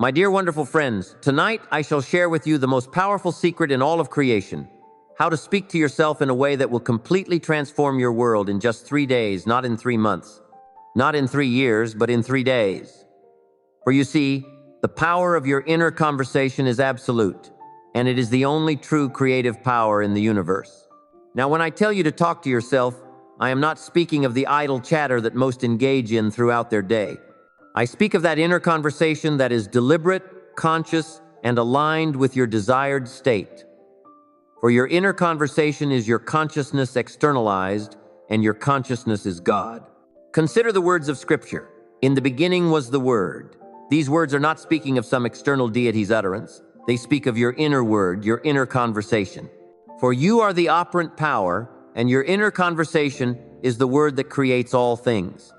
My dear wonderful friends, tonight I shall share with you the most powerful secret in all of creation: how to speak to yourself in a way that will completely transform your world in just 3 days, not in 3 months, not in 3 years, but in 3 days. For you see, the power of your inner conversation is absolute, and it is the only true creative power in the universe. Now, when I tell you to talk to yourself, I am not speaking of the idle chatter that most engage in throughout their day. I speak of that inner conversation that is deliberate, conscious, and aligned with your desired state. For your inner conversation is your consciousness externalized, and your consciousness is God. Consider the words of Scripture. In the beginning was the Word. These words are not speaking of some external deity's utterance. They speak of your inner word, your inner conversation. For you are the operant power, and your inner conversation is the word that creates all things.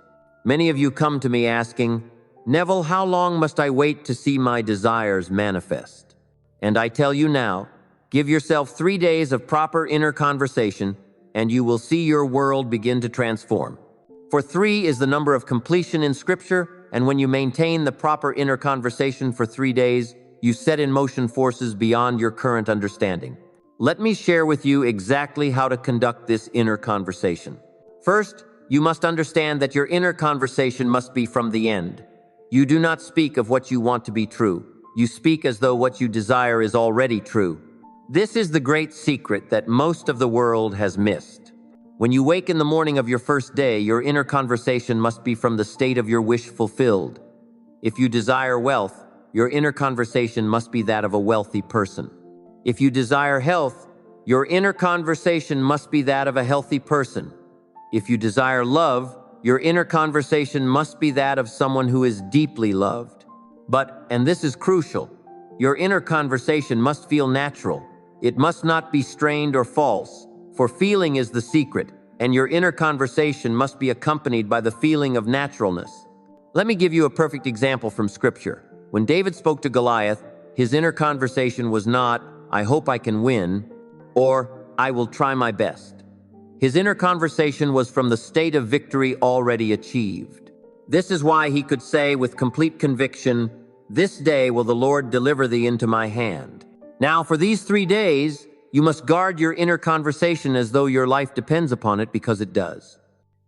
Many of you come to me asking, "Neville, how long must I wait to see my desires manifest?" And I tell you now, give yourself 3 days of proper inner conversation, and you will see your world begin to transform. For 3 is the number of completion in Scripture, and when you maintain the proper inner conversation for 3 days, you set in motion forces beyond your current understanding. Let me share with you exactly how to conduct this inner conversation. First, you must understand that your inner conversation must be from the end. You do not speak of what you want to be true. You speak as though what you desire is already true. This is the great secret that most of the world has missed. When you wake in the morning of your first day, your inner conversation must be from the state of your wish fulfilled. If you desire wealth, your inner conversation must be that of a wealthy person. If you desire health, your inner conversation must be that of a healthy person. If you desire love, your inner conversation must be that of someone who is deeply loved. But, and this is crucial, your inner conversation must feel natural. It must not be strained or false, for feeling is the secret, and your inner conversation must be accompanied by the feeling of naturalness. Let me give you a perfect example from Scripture. When David spoke to Goliath, his inner conversation was not, "I hope I can win," or "I will try my best." His inner conversation was from the state of victory already achieved. This is why he could say with complete conviction, "This day will the Lord deliver thee into my hand." Now, for these 3 days, you must guard your inner conversation as though your life depends upon it, because it does.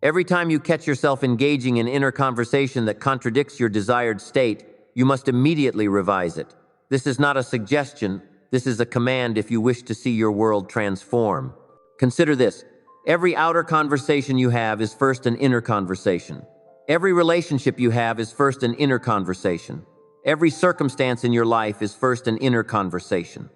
Every time you catch yourself engaging in inner conversation that contradicts your desired state, you must immediately revise it. This is not a suggestion. This is a command if you wish to see your world transform. Consider this. Every outer conversation you have is first an inner conversation. Every relationship you have is first an inner conversation. Every circumstance in your life is first an inner conversation.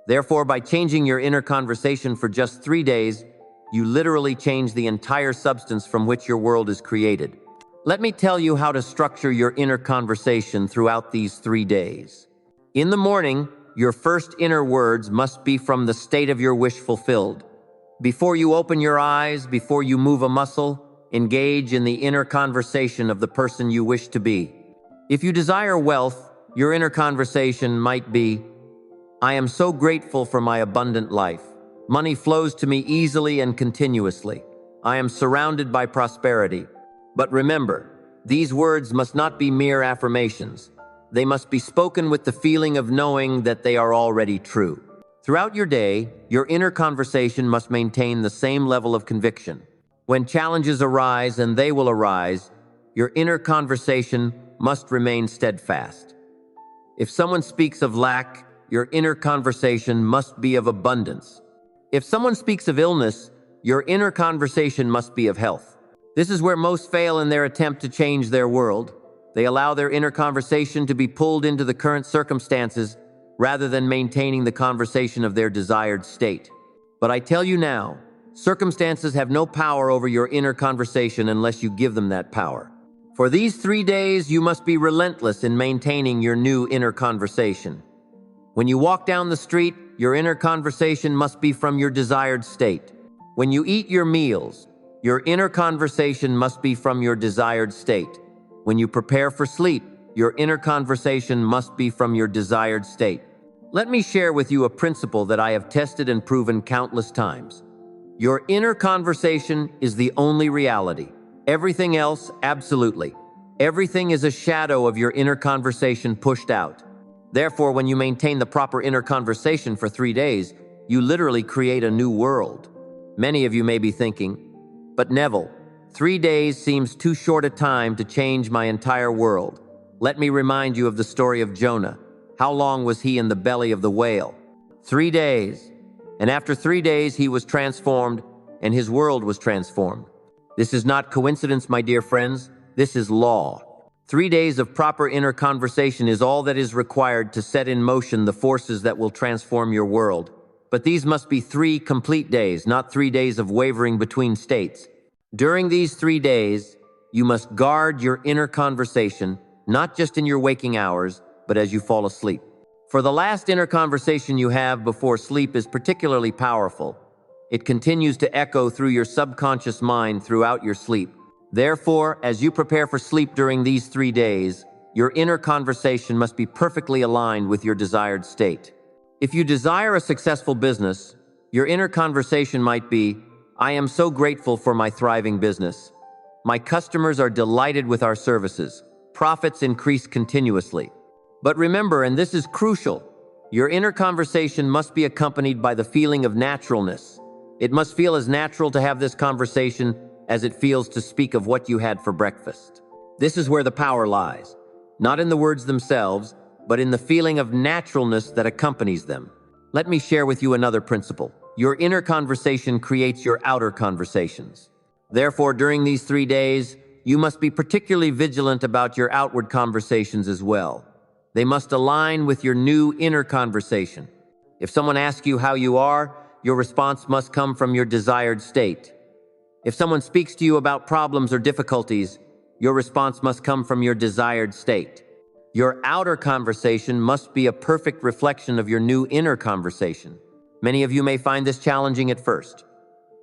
Therefore, by changing your inner conversation for just 3 days, you literally change the entire substance from which your world is created. Let me tell you how to structure your inner conversation throughout these 3 days. In the morning, your first inner words must be from the state of your wish fulfilled. Before you open your eyes, before you move a muscle, engage in the inner conversation of the person you wish to be. If you desire wealth, your inner conversation might be, "I am so grateful for my abundant life. Money flows to me easily and continuously. I am surrounded by prosperity." But remember, these words must not be mere affirmations. They must be spoken with the feeling of knowing that they are already true. Throughout your day, your inner conversation must maintain the same level of conviction. When challenges arise, and they will arise, your inner conversation must remain steadfast. If someone speaks of lack, your inner conversation must be of abundance. If someone speaks of illness, your inner conversation must be of health. This is where most fail in their attempt to change their world. They allow their inner conversation to be pulled into the current circumstances rather than maintaining the conversation of their desired state. But I tell you now, circumstances have no power over your inner conversation unless you give them that power. For these 3 days, you must be relentless in maintaining your new inner conversation. When you walk down the street, your inner conversation must be from your desired state. When you eat your meals, your inner conversation must be from your desired state. When you prepare for sleep, your inner conversation must be from your desired state. Let me share with you a principle that I have tested and proven countless times. Your inner conversation is the only reality. Everything else, absolutely. Everything is a shadow of your inner conversation pushed out. Therefore, when you maintain the proper inner conversation for 3 days, you literally create a new world. Many of you may be thinking, but Neville, 3 days seems too short a time to change my entire world. Let me remind you of the story of Jonah. How long was he in the belly of the whale? 3 days. And after 3 days, he was transformed, and his world was transformed. This is not coincidence, my dear friends. This is law. 3 days of proper inner conversation is all that is required to set in motion the forces that will transform your world. But these must be 3 complete days, not 3 days of wavering between states. During these 3 days, you must guard your inner conversation, not just in your waking hours, but as you fall asleep. For the last inner conversation you have before sleep is particularly powerful. It continues to echo through your subconscious mind throughout your sleep. Therefore, as you prepare for sleep during these 3 days, your inner conversation must be perfectly aligned with your desired state. If you desire a successful business, your inner conversation might be, I am so grateful for my thriving business. My customers are delighted with our services. Profits increase continuously. But remember, and this is crucial, your inner conversation must be accompanied by the feeling of naturalness. It must feel as natural to have this conversation as it feels to speak of what you had for breakfast. This is where the power lies, not in the words themselves, but in the feeling of naturalness that accompanies them. Let me share with you another principle. Your inner conversation creates your outer conversations. Therefore, during these 3 days, you must be particularly vigilant about your outward conversations as well. They must align with your new inner conversation. If someone asks you how you are, your response must come from your desired state. If someone speaks to you about problems or difficulties, your response must come from your desired state. Your outer conversation must be a perfect reflection of your new inner conversation. Many of you may find this challenging at first.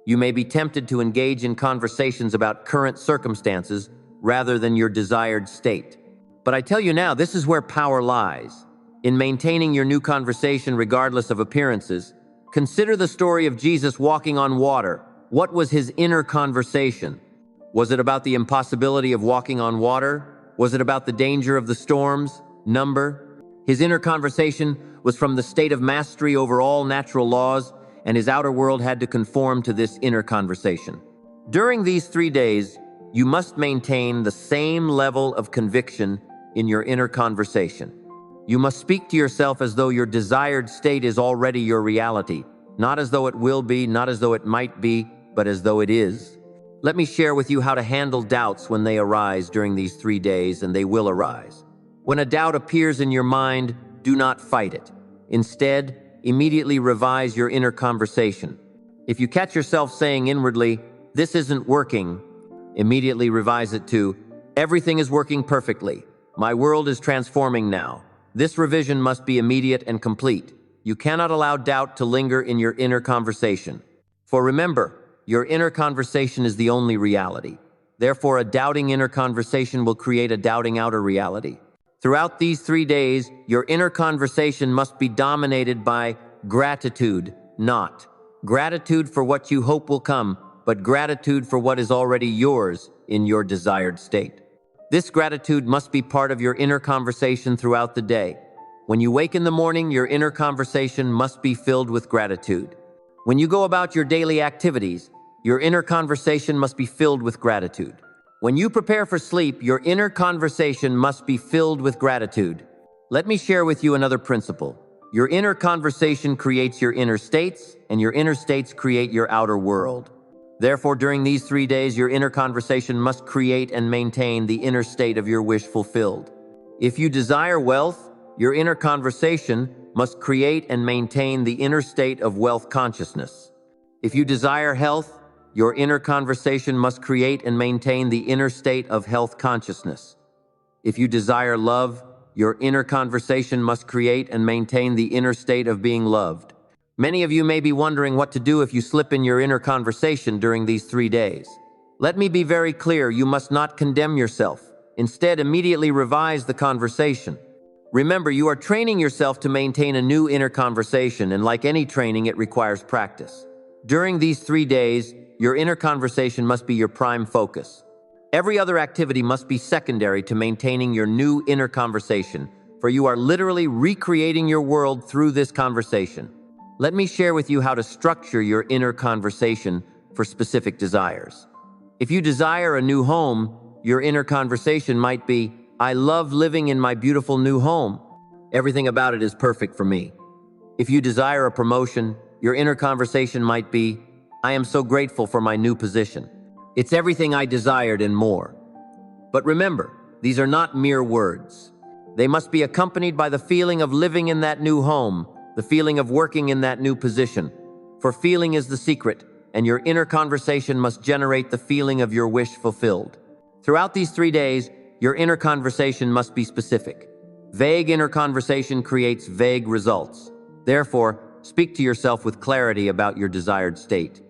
You may be tempted to engage in conversations about current circumstances rather than your desired state. But I tell you now, this is where power lies. In maintaining your new conversation regardless of appearances, consider the story of Jesus walking on water. What was his inner conversation? Was it about the impossibility of walking on water? Was it about the danger of the storm's number? His inner conversation was from the state of mastery over all natural laws, and his outer world had to conform to this inner conversation. During these 3 days, you must maintain the same level of conviction in your inner conversation. You must speak to yourself as though your desired state is already your reality, not as though it will be, not as though it might be, but as though it is. Let me share with you how to handle doubts when they arise during these 3 days, and they will arise. When a doubt appears in your mind, do not fight it. Instead, immediately revise your inner conversation. If you catch yourself saying inwardly, "This isn't working," immediately revise it to, "Everything is working perfectly. My world is transforming now." This revision must be immediate and complete. You cannot allow doubt to linger in your inner conversation. For remember, your inner conversation is the only reality. Therefore, a doubting inner conversation will create a doubting outer reality. Throughout these 3 days, your inner conversation must be dominated by gratitude, not gratitude for what you hope will come, but gratitude for what is already yours in your desired state. This gratitude must be part of your inner conversation throughout the day. When you wake in the morning, your inner conversation must be filled with gratitude. When you go about your daily activities, your inner conversation must be filled with gratitude. When you prepare for sleep, your inner conversation must be filled with gratitude. Let me share with you another principle. Your inner conversation creates your inner states, and your inner states create your outer world. Therefore, during these 3 days, your inner conversation must create and maintain the inner state of your wish fulfilled. If you desire wealth, your inner conversation must create and maintain the inner state of wealth consciousness. If you desire health, your inner conversation must create and maintain the inner state of health consciousness. If you desire love, your inner conversation must create and maintain the inner state of being loved. Many of you may be wondering what to do if you slip in your inner conversation during these 3 days. Let me be very clear, you must not condemn yourself. Instead, immediately revise the conversation. Remember, you are training yourself to maintain a new inner conversation, and like any training, it requires practice. During these 3 days, your inner conversation must be your prime focus. Every other activity must be secondary to maintaining your new inner conversation. for you are literally recreating your world through this conversation. Let me share with you how to structure your inner conversation for specific desires. If you desire a new home, your inner conversation might be, I love living in my beautiful new home. Everything about it is perfect for me. If you desire a promotion, your inner conversation might be, I am so grateful for my new position. It's everything I desired and more. But remember, these are not mere words. They must be accompanied by the feeling of living in that new home, the feeling of working in that new position. For feeling is the secret, and your inner conversation must generate the feeling of your wish fulfilled. Throughout these 3 days, your inner conversation must be specific. Vague inner conversation creates vague results. Therefore, speak to yourself with clarity about your desired state.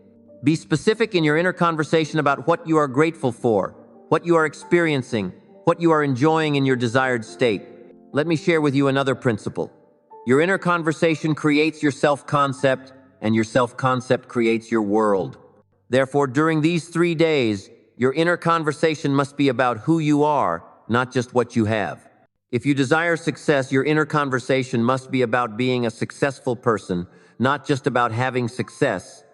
Be specific in your inner conversation about what you are grateful for, what you are experiencing, what you are enjoying in your desired state. Let me share with you another principle. Your inner conversation creates your self-concept, and your self-concept creates your world. Therefore, during these 3 days, your inner conversation must be about who you are, not just what you have. If you desire success, your inner conversation must be about being a successful person, not just about having success.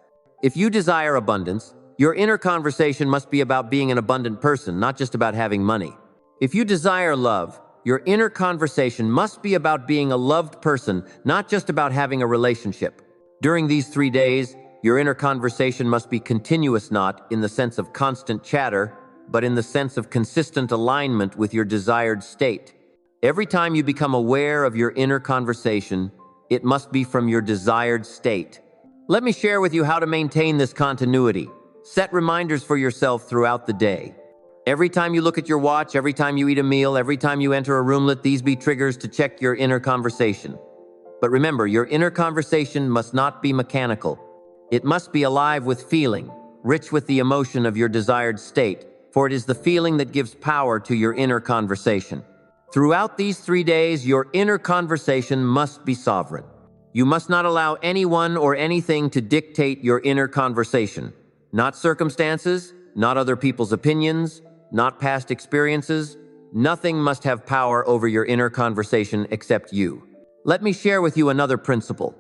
If you desire abundance, your inner conversation must be about being an abundant person, not just about having money. If you desire love, your inner conversation must be about being a loved person, not just about having a relationship. During these 3 days, your inner conversation must be continuous, not in the sense of constant chatter, but in the sense of consistent alignment with your desired state. Every time you become aware of your inner conversation, it must be from your desired state. Let me share with you how to maintain this continuity. Set reminders for yourself throughout the day. Every time you look at your watch, every time you eat a meal, every time you enter a room, let these be triggers to check your inner conversation. But remember, your inner conversation must not be mechanical. It must be alive with feeling, rich with the emotion of your desired state, for it is the feeling that gives power to your inner conversation. Throughout these 3 days, your inner conversation must be sovereign. You must not allow anyone or anything to dictate your inner conversation. Not circumstances, not other people's opinions, not past experiences. Nothing must have power over your inner conversation except you. Let me share with you another principle.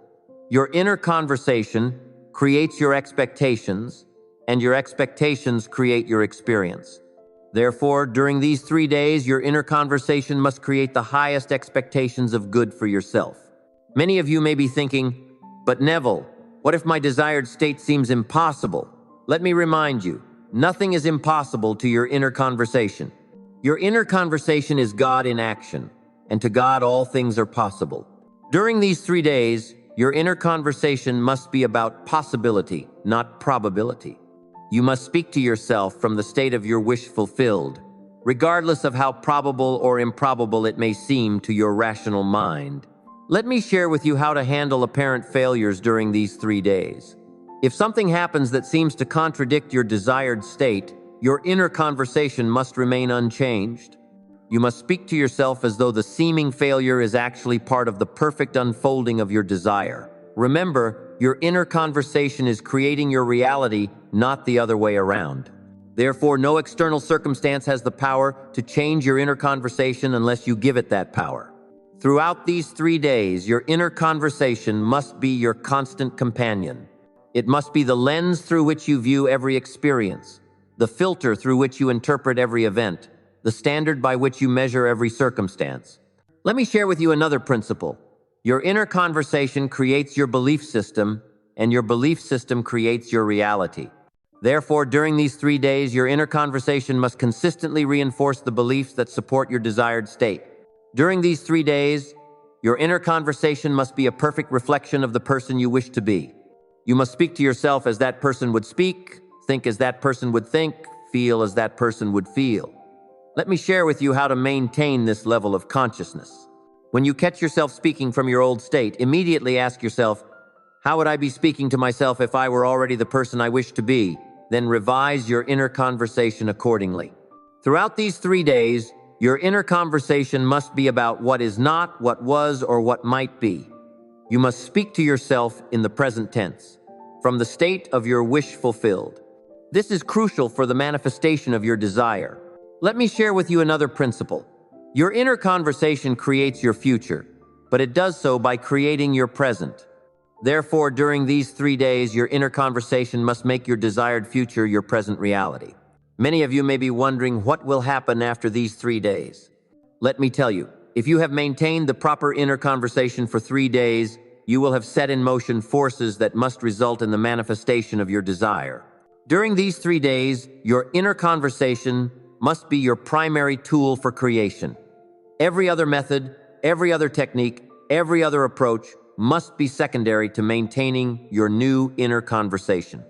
Your inner conversation creates your expectations, and your expectations create your experience. Therefore, during these 3 days, your inner conversation must create the highest expectations of good for yourself. Many of you may be thinking, but Neville, what if my desired state seems impossible? Let me remind you, nothing is impossible to your inner conversation. Your inner conversation is God in action, and to God all things are possible. During these 3 days, your inner conversation must be about possibility, not probability. You must speak to yourself from the state of your wish fulfilled, regardless of how probable or improbable it may seem to your rational mind. Let me share with you how to handle apparent failures during these 3 days. If something happens that seems to contradict your desired state, your inner conversation must remain unchanged. You must speak to yourself as though the seeming failure is actually part of the perfect unfolding of your desire. Remember, your inner conversation is creating your reality, not the other way around. Therefore, no external circumstance has the power to change your inner conversation unless you give it that power. Throughout these 3 days, your inner conversation must be your constant companion. It must be the lens through which you view every experience, the filter through which you interpret every event, the standard by which you measure every circumstance. Let me share with you another principle. Your inner conversation creates your belief system, and your belief system creates your reality. Therefore, during these 3 days, your inner conversation must consistently reinforce the beliefs that support your desired state. During these 3 days, your inner conversation must be a perfect reflection of the person you wish to be. You must speak to yourself as that person would speak, think as that person would think, feel as that person would feel. Let me share with you how to maintain this level of consciousness. When you catch yourself speaking from your old state, immediately ask yourself, how would I be speaking to myself if I were already the person I wish to be? Then revise your inner conversation accordingly. Throughout these 3 days, your inner conversation must be about what is not, what was, or what might be. You must speak to yourself in the present tense, from the state of your wish fulfilled. This is crucial for the manifestation of your desire. Let me share with you another principle. Your inner conversation creates your future, but it does so by creating your present. Therefore, during these 3 days, your inner conversation must make your desired future your present reality. Many of you may be wondering what will happen after these 3 days. Let me tell you, if you have maintained the proper inner conversation for 3 days, you will have set in motion forces that must result in the manifestation of your desire. During these 3 days, your inner conversation must be your primary tool for creation. Every other method, every other technique, every other approach must be secondary to maintaining your new inner conversation.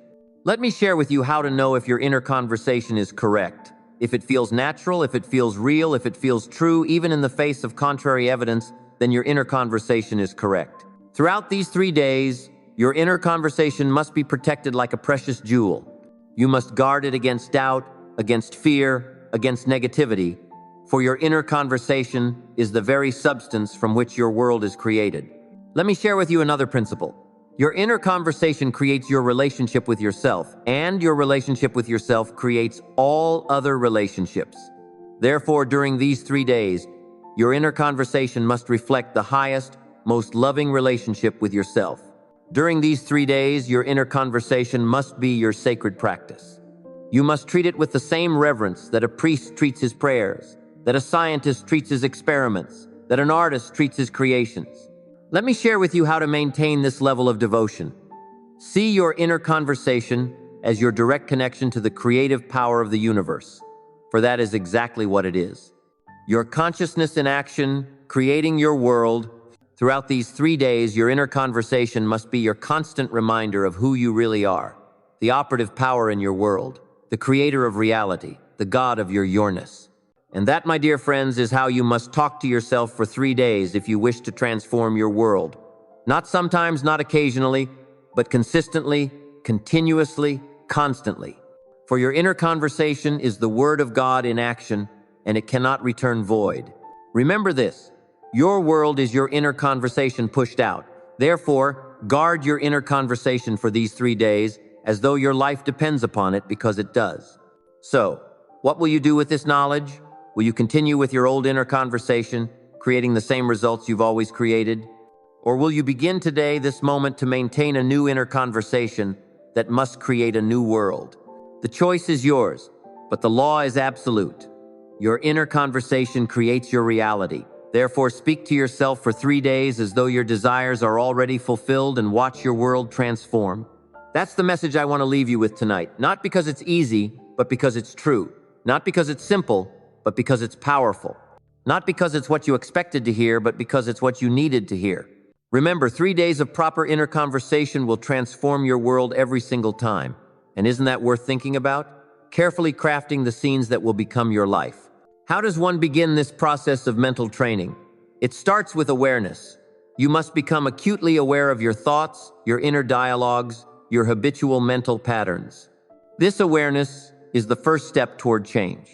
Let me share with you how to know if your inner conversation is correct. If it feels natural, if it feels real, if it feels true, even in the face of contrary evidence, then your inner conversation is correct. Throughout these 3 days, your inner conversation must be protected like a precious jewel. You must guard it against doubt, against fear, against negativity, for your inner conversation is the very substance from which your world is created. Let me share with you another principle. Your inner conversation creates your relationship with yourself, and your relationship with yourself creates all other relationships. Therefore, during these 3 days, your inner conversation must reflect the highest, most loving relationship with yourself. During these 3 days, your inner conversation must be your sacred practice. You must treat it with the same reverence that a priest treats his prayers, that a scientist treats his experiments, that an artist treats his creations. Let me share with you how to maintain this level of devotion. See your inner conversation as your direct connection to the creative power of the universe, for that is exactly what it is. Your consciousness in action, creating your world. Throughout these 3 days, your inner conversation must be your constant reminder of who you really are, the operative power in your world, the creator of reality, the God of your yourness. And that, my dear friends, is how you must talk to yourself for 3 days if you wish to transform your world. Not sometimes, not occasionally, but consistently, continuously, constantly. For your inner conversation is the Word of God in action, and it cannot return void. Remember this, your world is your inner conversation pushed out. Therefore, guard your inner conversation for these 3 days as though your life depends upon it, because it does. So, what will you do with this knowledge? Will you continue with your old inner conversation, creating the same results you've always created? Or will you begin today, this moment, to maintain a new inner conversation that must create a new world? The choice is yours, but the law is absolute. Your inner conversation creates your reality. Therefore, speak to yourself for 3 days as though your desires are already fulfilled and watch your world transform. That's the message I want to leave you with tonight, not because it's easy, but because it's true. Not because it's simple, but because it's powerful. Not because it's what you expected to hear, but because it's what you needed to hear. Remember, 3 days of proper inner conversation will transform your world every single time. And isn't that worth thinking about? Carefully crafting the scenes that will become your life. How does one begin this process of mental training? It starts with awareness. You must become acutely aware of your thoughts, your inner dialogues, your habitual mental patterns. This awareness is the first step toward change.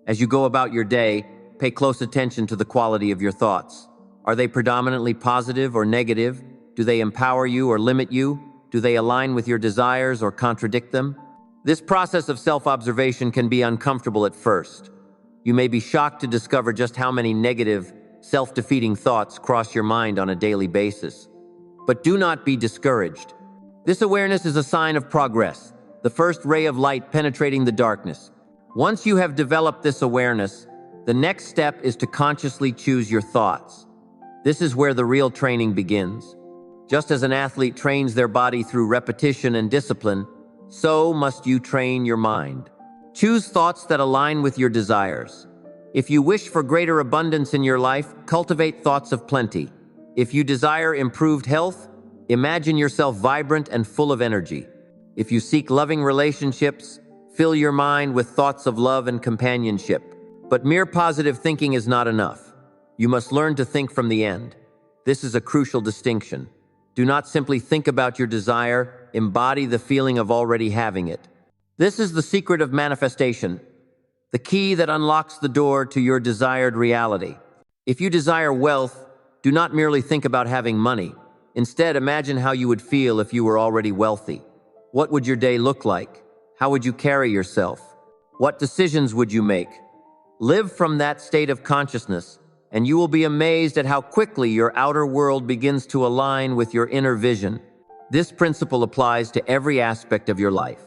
As you go about your day, pay close attention to the quality of your thoughts. Are they predominantly positive or negative? Do they empower you or limit you? Do they align with your desires or contradict them? This process of self-observation can be uncomfortable at first. You may be shocked to discover just how many negative, self-defeating thoughts cross your mind on a daily basis. But do not be discouraged. This awareness is a sign of progress, the first ray of light penetrating the darkness. Once you have developed this awareness, the next step is to consciously choose your thoughts. This is where the real training begins. Just as an athlete trains their body through repetition and discipline, so must you train your mind. Choose thoughts that align with your desires. If you wish for greater abundance in your life, cultivate thoughts of plenty. If you desire improved health, imagine yourself vibrant and full of energy. If you seek loving relationships, fill your mind with thoughts of love and companionship. But mere positive thinking is not enough. You must learn to think from the end. This is a crucial distinction. Do not simply think about your desire, embody the feeling of already having it. This is the secret of manifestation, the key that unlocks the door to your desired reality. If you desire wealth, do not merely think about having money. Instead, imagine how you would feel if you were already wealthy. What would your day look like? How would you carry yourself? What decisions would you make? Live from that state of consciousness, and you will be amazed at how quickly your outer world begins to align with your inner vision. This principle applies to every aspect of your life.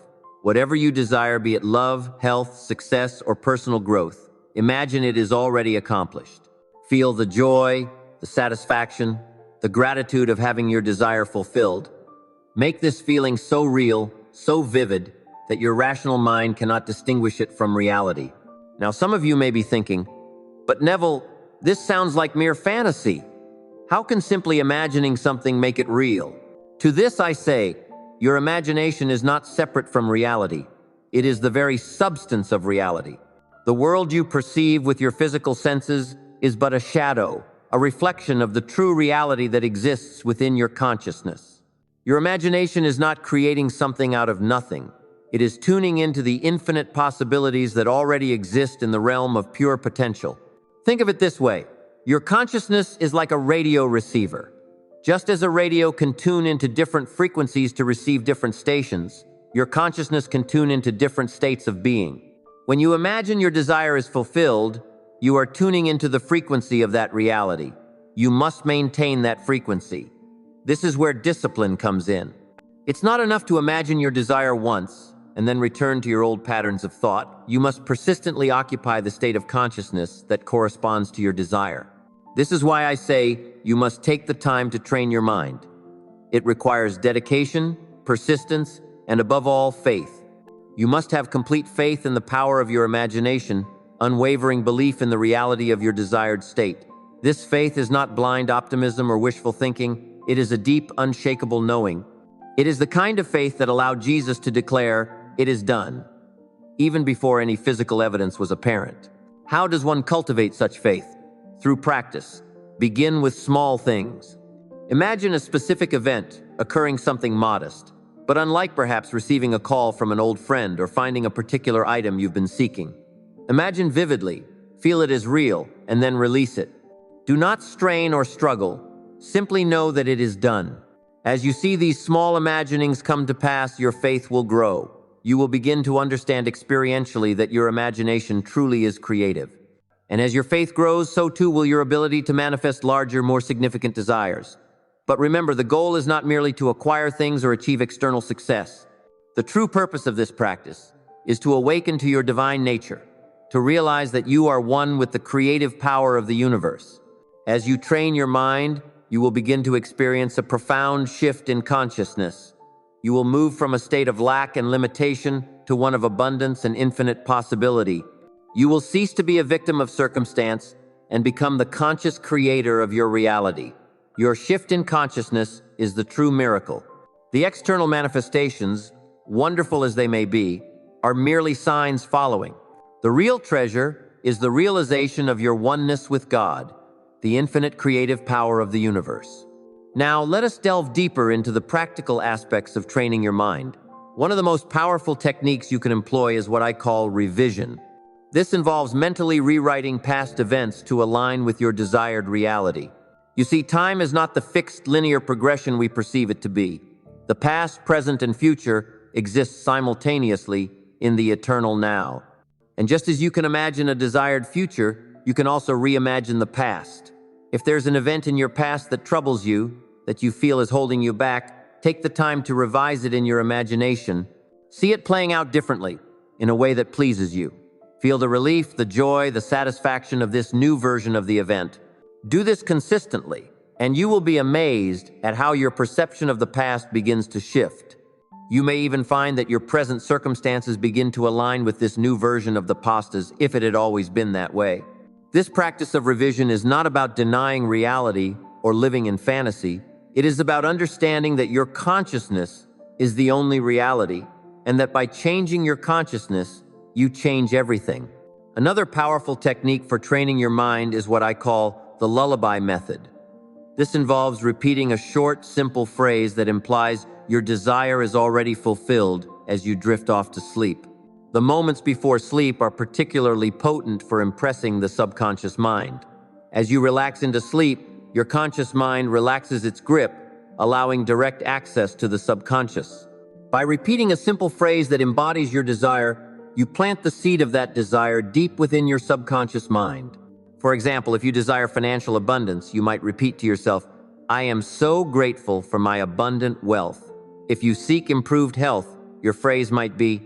Whatever you desire, be it love, health, success, or personal growth, imagine it is already accomplished. Feel the joy, the satisfaction, the gratitude of having your desire fulfilled. Make this feeling so real, so vivid, that your rational mind cannot distinguish it from reality. Now, some of you may be thinking, but Neville, this sounds like mere fantasy. How can simply imagining something make it real? To this I say, your imagination is not separate from reality. It is the very substance of reality. The world you perceive with your physical senses is but a shadow, a reflection of the true reality that exists within your consciousness. Your imagination is not creating something out of nothing. It is tuning into the infinite possibilities that already exist in the realm of pure potential. Think of it this way. Your consciousness is like a radio receiver. Just as a radio can tune into different frequencies to receive different stations, your consciousness can tune into different states of being. When you imagine your desire is fulfilled, you are tuning into the frequency of that reality. You must maintain that frequency. This is where discipline comes in. It's not enough to imagine your desire once and then return to your old patterns of thought. You must persistently occupy the state of consciousness that corresponds to your desire. This is why I say you must take the time to train your mind. It requires dedication, persistence, and above all, faith. You must have complete faith in the power of your imagination, unwavering belief in the reality of your desired state. This faith is not blind optimism or wishful thinking. It is a deep, unshakable knowing. It is the kind of faith that allowed Jesus to declare, "It is done," even before any physical evidence was apparent. How does one cultivate such faith? Through practice. Begin with small things. Imagine a specific event, occurring something modest, but unlike perhaps receiving a call from an old friend or finding a particular item you've been seeking. Imagine vividly, feel it as real, and then release it. Do not strain or struggle. Simply know that it is done. As you see these small imaginings come to pass, your faith will grow. You will begin to understand experientially that your imagination truly is creative. And as your faith grows, so too will your ability to manifest larger, more significant desires. But remember, the goal is not merely to acquire things or achieve external success. The true purpose of this practice is to awaken to your divine nature, to realize that you are one with the creative power of the universe. As you train your mind, you will begin to experience a profound shift in consciousness. You will move from a state of lack and limitation to one of abundance and infinite possibility. You will cease to be a victim of circumstance and become the conscious creator of your reality. Your shift in consciousness is the true miracle. The external manifestations, wonderful as they may be, are merely signs following. The real treasure is the realization of your oneness with God, the infinite creative power of the universe. Now, let us delve deeper into the practical aspects of training your mind. One of the most powerful techniques you can employ is what I call revision. This involves mentally rewriting past events to align with your desired reality. You see, time is not the fixed linear progression we perceive it to be. The past, present, and future exist simultaneously in the eternal now. And just as you can imagine a desired future, you can also reimagine the past. If there's an event in your past that troubles you, that you feel is holding you back, take the time to revise it in your imagination. See it playing out differently, in a way that pleases you. Feel the relief, the joy, the satisfaction of this new version of the event. Do this consistently, and you will be amazed at how your perception of the past begins to shift. You may even find that your present circumstances begin to align with this new version of the past as if it had always been that way. This practice of revision is not about denying reality or living in fantasy. It is about understanding that your consciousness is the only reality, and that by changing your consciousness, you change everything. Another powerful technique for training your mind is what I call the lullaby method. This involves repeating a short, simple phrase that implies your desire is already fulfilled as you drift off to sleep. The moments before sleep are particularly potent for impressing the subconscious mind. As you relax into sleep, your conscious mind relaxes its grip, allowing direct access to the subconscious. By repeating a simple phrase that embodies your desire, you plant the seed of that desire deep within your subconscious mind. For example, if you desire financial abundance, you might repeat to yourself, "I am so grateful for my abundant wealth." If you seek improved health, your phrase might be,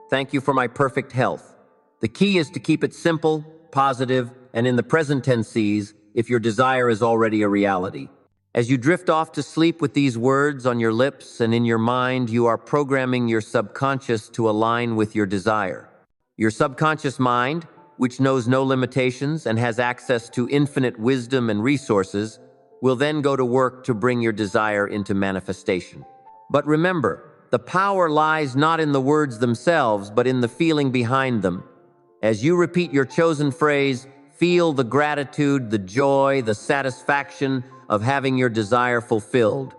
"Thank you for my perfect health." The key is to keep it simple, positive, and in the present tenses if your desire is already a reality. As you drift off to sleep with these words on your lips and in your mind, you are programming your subconscious to align with your desire. Your subconscious mind, which knows no limitations and has access to infinite wisdom and resources, will then go to work to bring your desire into manifestation. But remember, the power lies not in the words themselves, but in the feeling behind them. As you repeat your chosen phrase, feel the gratitude, the joy, the satisfaction of having your desire fulfilled.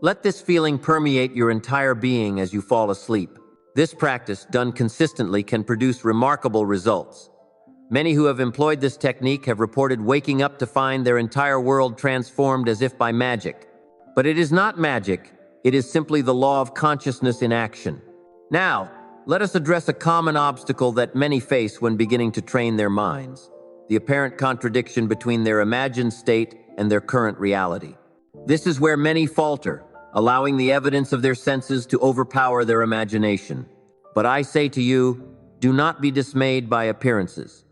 Let this feeling permeate your entire being as you fall asleep. This practice, done consistently, can produce remarkable results. Many who have employed this technique have reported waking up to find their entire world transformed as if by magic. But it is not magic, it is simply the law of consciousness in action. Now, let us address a common obstacle that many face when beginning to train their minds: the apparent contradiction between their imagined state and their current reality. This is where many falter, allowing the evidence of their senses to overpower their imagination. But I say to you, do not be dismayed by appearances.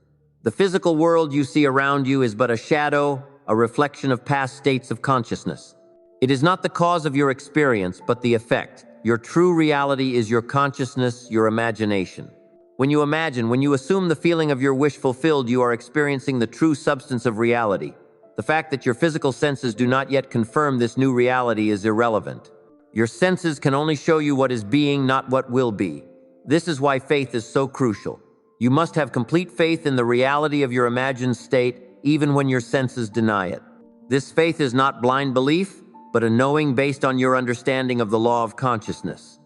The physical world you see around you is but a shadow, a reflection of past states of consciousness. It is not the cause of your experience, but the effect. Your true reality is your consciousness, your imagination. When you imagine, when you assume the feeling of your wish fulfilled, you are experiencing the true substance of reality. The fact that your physical senses do not yet confirm this new reality is irrelevant. Your senses can only show you what is being, not what will be. This is why faith is so crucial. You must have complete faith in the reality of your imagined state, even when your senses deny it. This faith is not blind belief, but a knowing based on your understanding of the law of consciousness.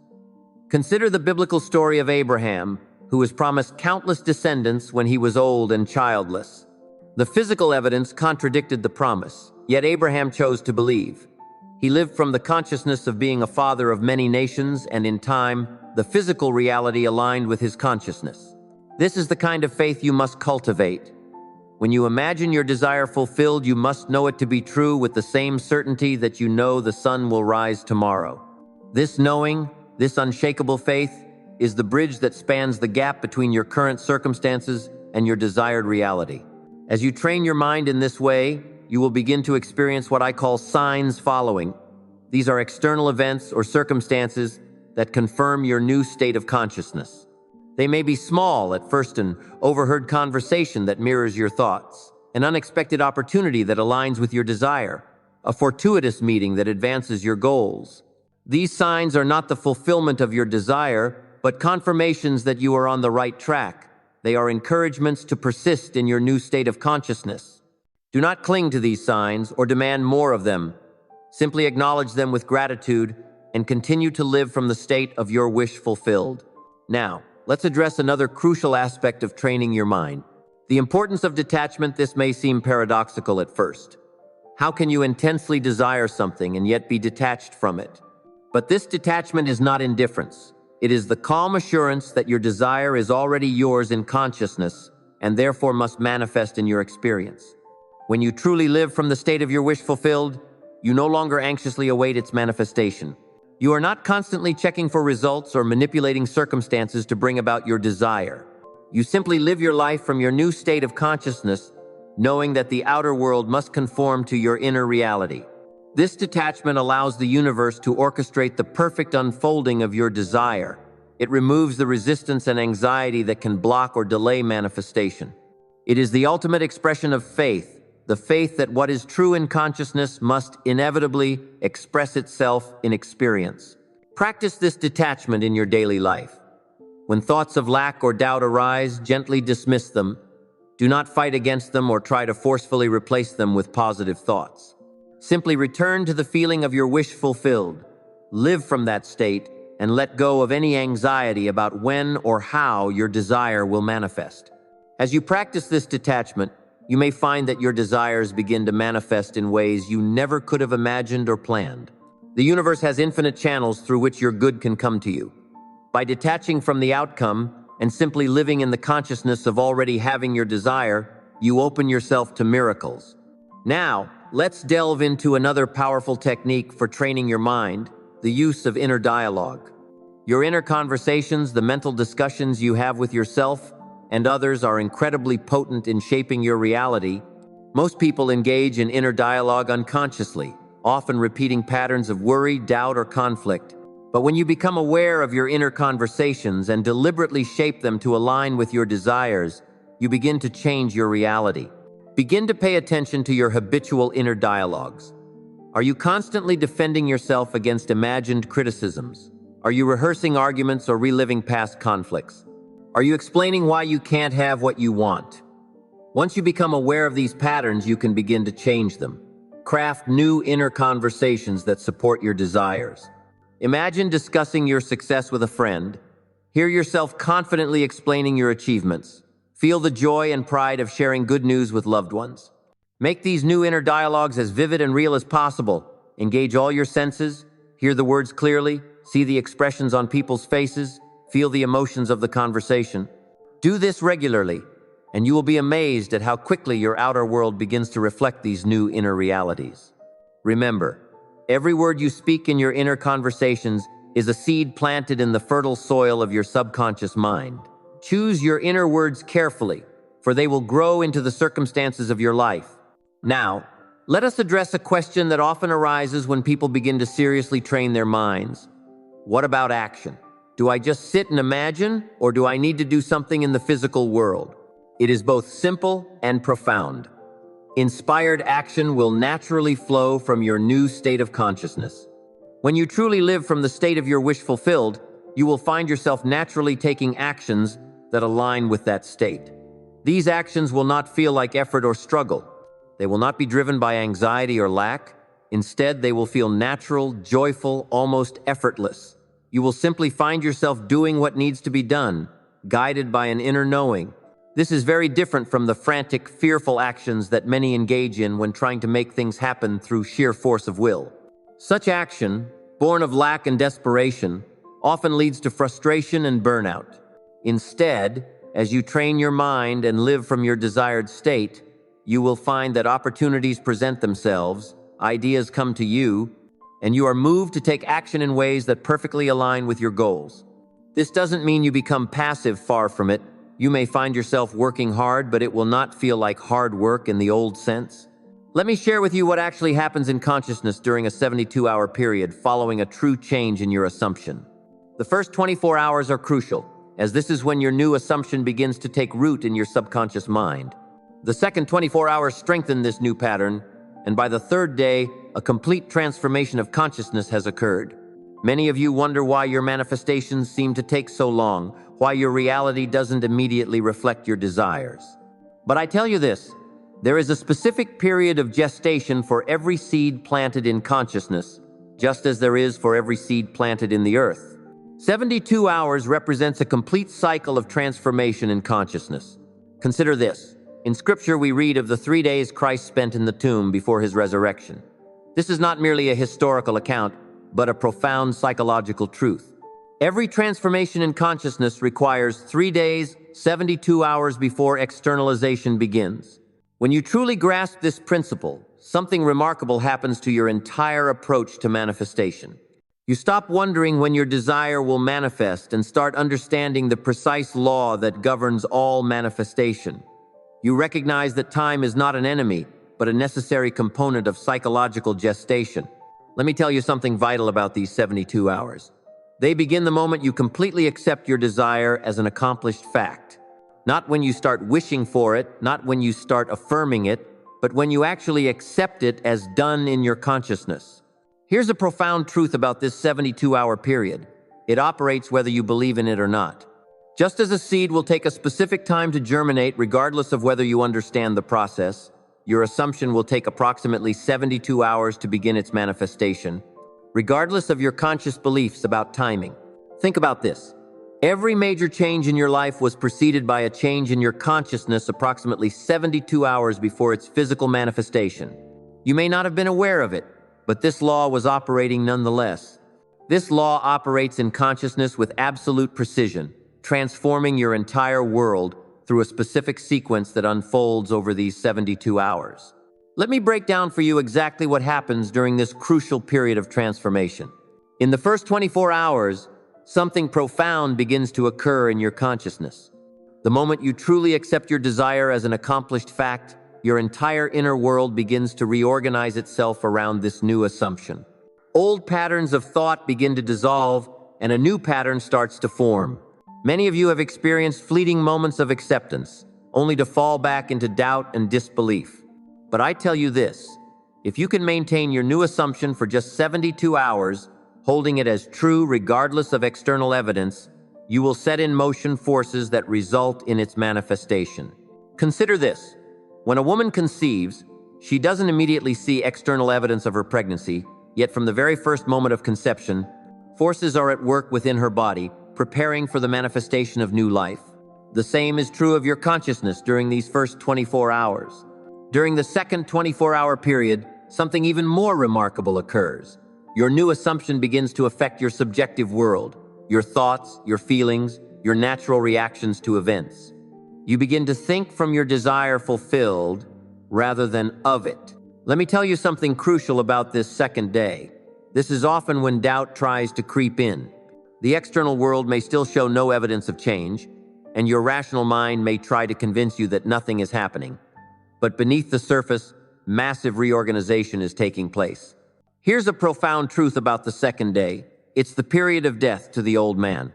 Consider the biblical story of Abraham, who was promised countless descendants when he was old and childless. The physical evidence contradicted the promise, yet Abraham chose to believe. He lived from the consciousness of being a father of many nations, and in time, the physical reality aligned with his consciousness. This is the kind of faith you must cultivate. When you imagine your desire fulfilled, you must know it to be true with the same certainty that you know the sun will rise tomorrow. This knowing, this unshakable faith, is the bridge that spans the gap between your current circumstances and your desired reality. As you train your mind in this way, you will begin to experience what I call signs following. These are external events or circumstances that confirm your new state of consciousness. They may be small at first: an overheard conversation that mirrors your thoughts, an unexpected opportunity that aligns with your desire, a fortuitous meeting that advances your goals. These signs are not the fulfillment of your desire, but confirmations that you are on the right track. They are encouragements to persist in your new state of consciousness. Do not cling to these signs or demand more of them. Simply acknowledge them with gratitude and continue to live from the state of your wish fulfilled. Now, let's address another crucial aspect of training your mind: the importance of detachment. This may seem paradoxical at first. How can you intensely desire something and yet be detached from it? But this detachment is not indifference. It is the calm assurance that your desire is already yours in consciousness and therefore must manifest in your experience. When you truly live from the state of your wish fulfilled, you no longer anxiously await its manifestation. You are not constantly checking for results or manipulating circumstances to bring about your desire. You simply live your life from your new state of consciousness, knowing that the outer world must conform to your inner reality. This detachment allows the universe to orchestrate the perfect unfolding of your desire. It removes the resistance and anxiety that can block or delay manifestation. It is the ultimate expression of faith, the faith that what is true in consciousness must inevitably express itself in experience. Practice this detachment in your daily life. When thoughts of lack or doubt arise, gently dismiss them. Do not fight against them or try to forcefully replace them with positive thoughts. Simply return to the feeling of your wish fulfilled. Live from that state and let go of any anxiety about when or how your desire will manifest. As you practice this detachment, you may find that your desires begin to manifest in ways you never could have imagined or planned. The universe has infinite channels through which your good can come to you. By detaching from the outcome, and simply living in the consciousness of already having your desire, you open yourself to miracles. Now, let's delve into another powerful technique for training your mind, the use of inner dialogue. Your inner conversations, the mental discussions you have with yourself and others, are incredibly potent in shaping your reality. Most people engage in inner dialogue unconsciously, often repeating patterns of worry, doubt, or conflict. But when you become aware of your inner conversations and deliberately shape them to align with your desires, you begin to change your reality. Begin to pay attention to your habitual inner dialogues. Are you constantly defending yourself against imagined criticisms? Are you rehearsing arguments or reliving past conflicts? Are you explaining why you can't have what you want? Once you become aware of these patterns, you can begin to change them. Craft new inner conversations that support your desires. Imagine discussing your success with a friend. Hear yourself confidently explaining your achievements. Feel the joy and pride of sharing good news with loved ones. Make these new inner dialogues as vivid and real as possible. Engage all your senses. Hear the words clearly. See the expressions on people's faces. Feel the emotions of the conversation. Do this regularly, and you will be amazed at how quickly your outer world begins to reflect these new inner realities. Remember, every word you speak in your inner conversations is a seed planted in the fertile soil of your subconscious mind. Choose your inner words carefully, for they will grow into the circumstances of your life. Now, let us address a question that often arises when people begin to seriously train their minds. What about action? Do I just sit and imagine, or do I need to do something in the physical world? It is both simple and profound. Inspired action will naturally flow from your new state of consciousness. When you truly live from the state of your wish fulfilled, you will find yourself naturally taking actions that align with that state. These actions will not feel like effort or struggle. They will not be driven by anxiety or lack. Instead, they will feel natural, joyful, almost effortless. You will simply find yourself doing what needs to be done, guided by an inner knowing. This is very different from the frantic, fearful actions that many engage in when trying to make things happen through sheer force of will. Such action, born of lack and desperation, often leads to frustration and burnout. Instead, as you train your mind and live from your desired state, you will find that opportunities present themselves, ideas come to you, and you are moved to take action in ways that perfectly align with your goals. This doesn't mean you become passive, far from it. You may find yourself working hard, but it will not feel like hard work in the old sense. Let me share with you what actually happens in consciousness during a 72-hour period following a true change in your assumption. The first 24 hours are crucial, as this is when your new assumption begins to take root in your subconscious mind. The second 24 hours strengthen this new pattern, and by the third day, a complete transformation of consciousness has occurred. Many of you wonder why your manifestations seem to take so long, why your reality doesn't immediately reflect your desires. But I tell you this, there is a specific period of gestation for every seed planted in consciousness, just as there is for every seed planted in the earth. 72 hours represents a complete cycle of transformation in consciousness. Consider this. In Scripture, we read of the 3 days Christ spent in the tomb before his resurrection. This is not merely a historical account, but a profound psychological truth. Every transformation in consciousness requires 3 days, 72 hours before externalization begins. When you truly grasp this principle, something remarkable happens to your entire approach to manifestation. You stop wondering when your desire will manifest and start understanding the precise law that governs all manifestation. You recognize that time is not an enemy, but a necessary component of psychological gestation. Let me tell you something vital about these 72 hours. They begin the moment you completely accept your desire as an accomplished fact. Not when you start wishing for it, not when you start affirming it, but when you actually accept it as done in your consciousness. Here's a profound truth about this 72-hour period. It operates whether you believe in it or not. Just as a seed will take a specific time to germinate regardless of whether you understand the process, your assumption will take approximately 72 hours to begin its manifestation, regardless of your conscious beliefs about timing. Think about this. Every major change in your life was preceded by a change in your consciousness approximately 72 hours before its physical manifestation. You may not have been aware of it, but this law was operating nonetheless. This law operates in consciousness with absolute precision. transforming your entire world through a specific sequence that unfolds over these 72 hours. Let me break down for you exactly what happens during this crucial period of transformation. In the first 24 hours, something profound begins to occur in your consciousness. The moment you truly accept your desire as an accomplished fact, your entire inner world begins to reorganize itself around this new assumption. Old patterns of thought begin to dissolve, and a new pattern starts to form. Many of you have experienced fleeting moments of acceptance, only to fall back into doubt and disbelief. But I tell you this, if you can maintain your new assumption for just 72 hours, holding it as true regardless of external evidence, you will set in motion forces that result in its manifestation. Consider this. When a woman conceives, she doesn't immediately see external evidence of her pregnancy, yet from the very first moment of conception, forces are at work within her body, preparing for the manifestation of new life. The same is true of your consciousness during these first 24 hours. During the second 24-hour period, something even more remarkable occurs. Your new assumption begins to affect your subjective world, your thoughts, your feelings, your natural reactions to events. You begin to think from your desire fulfilled rather than of it. Let me tell you something crucial about this second day. This is often when doubt tries to creep in. The external world may still show no evidence of change, and your rational mind may try to convince you that nothing is happening. But beneath the surface, massive reorganization is taking place. Here's a profound truth about the second day. It's the period of death to the old man.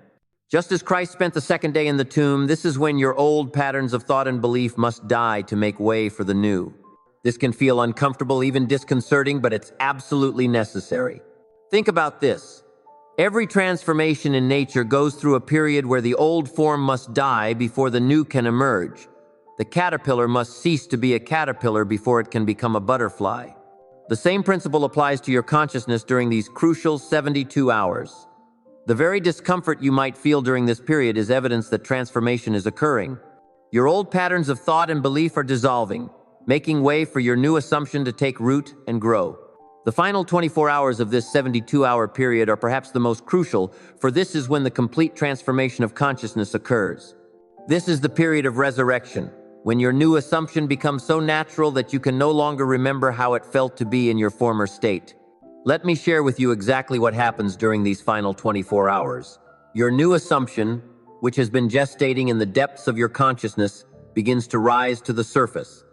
Just as Christ spent the second day in the tomb, this is when your old patterns of thought and belief must die to make way for the new. This can feel uncomfortable, even disconcerting, but it's absolutely necessary. Think about this. Every transformation in nature goes through a period where the old form must die before the new can emerge. The caterpillar must cease to be a caterpillar before it can become a butterfly. The same principle applies to your consciousness during these crucial 72 hours. The very discomfort you might feel during this period is evidence that transformation is occurring. Your old patterns of thought and belief are dissolving, making way for your new assumption to take root and grow. The final 24 hours of this 72-hour period are perhaps the most crucial, for this is when the complete transformation of consciousness occurs. This is the period of resurrection, when your new assumption becomes so natural that you can no longer remember how it felt to be in your former state. Let me share with you exactly what happens during these final 24 hours. Your new assumption, which has been gestating in the depths of your consciousness, begins to rise to the surface.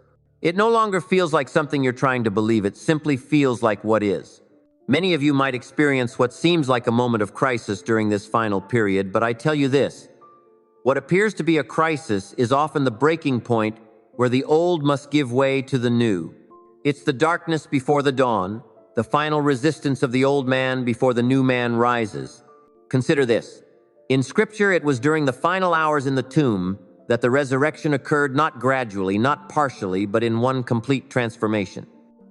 It no longer feels like something you're trying to believe, it simply feels like what is. Many of you might experience what seems like a moment of crisis during this final period, but I tell you this, what appears to be a crisis is often the breaking point where the old must give way to the new. It's the darkness before the dawn, the final resistance of the old man before the new man rises. Consider this. In Scripture, it was during the final hours in the tomb that the resurrection occurred, not gradually, not partially, but in one complete transformation.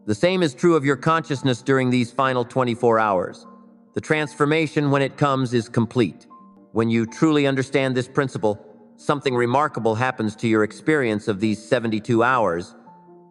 The same is true of your consciousness during these final 24 hours. The transformation, when it comes, is complete. When you truly understand this principle, something remarkable happens to your experience of these 72 hours.